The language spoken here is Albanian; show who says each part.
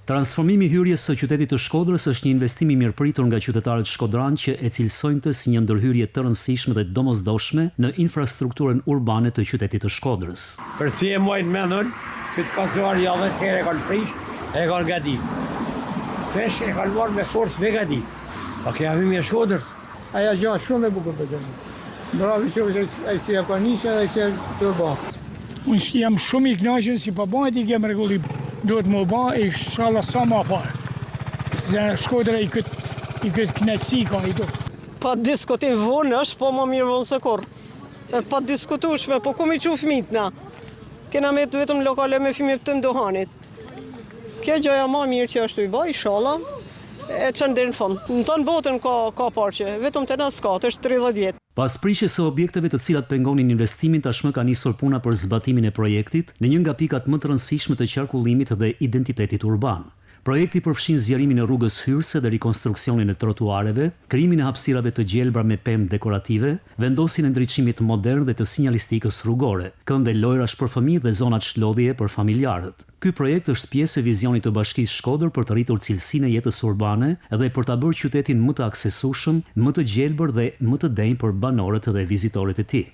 Speaker 1: Transformimi i hyrjes së qytetit të Shkodrës është një investim i mirëpritur nga qytetarët shkodranë që e cilësojnë të si një ndërhyrje të rëndësishme dhe domosdoshme në infrastrukturën urbane të qytetit të Shkodrës.
Speaker 2: Për si e mojnë mendon, që të kazuar javë të herë e kanë prish, e kanë gadit. Pesh e kanë marrë me forcë me gadit. Pa kja hymë e Shkodrës.
Speaker 3: Aja gjë shumë e bukur për të gjënë. Bravi që është ai si Japonisë dhe që të urban.
Speaker 4: Unë jam shumë i kënaqur si pa bëhet i kem rregullim. Duhet më bë inshallah sa më parë. Dhe Shkodra i këtë kënaqësi ka i do.
Speaker 5: Pa diskutim vonë është, po më mirë vonë se kur. Pa diskutueshme, po ku mi çu fëmijët na. Kena me vetëm lokale me fëmijë të ndohanit. Kjo gjëja më mirë që është i bëj, inshallah. E çon deri në fund. Në tonë botën ka parqe, vetëm te na s'ka, është 30 vjet.
Speaker 1: Pas prishjes së objekteve të cilat pengonin investimin, tashmë ka nisur puna për zbatimin e projektit në një nga pikat më të rëndësishme të qarkullimit dhe identitetit urban. Projekti përfshin zgjerimin e rrugës hyrëse dhe rikonstruksionin e trotuareve, krijimin e hapësirave të gjelbra me pemë dekorative, vendosjen e ndriçimit modern dhe të sinjalistikës rrugore, këndë lojrash për fëmijë dhe zona çlodhjeje për familjarët. Ky projekt është pjesë e vizionit të Bashkisë Shkodër për të rritur cilësinë e jetës urbane dhe për ta bërë qytetin më të aksesueshëm, më të gjelbër dhe më të denjë për banorët dhe vizitorët e tij.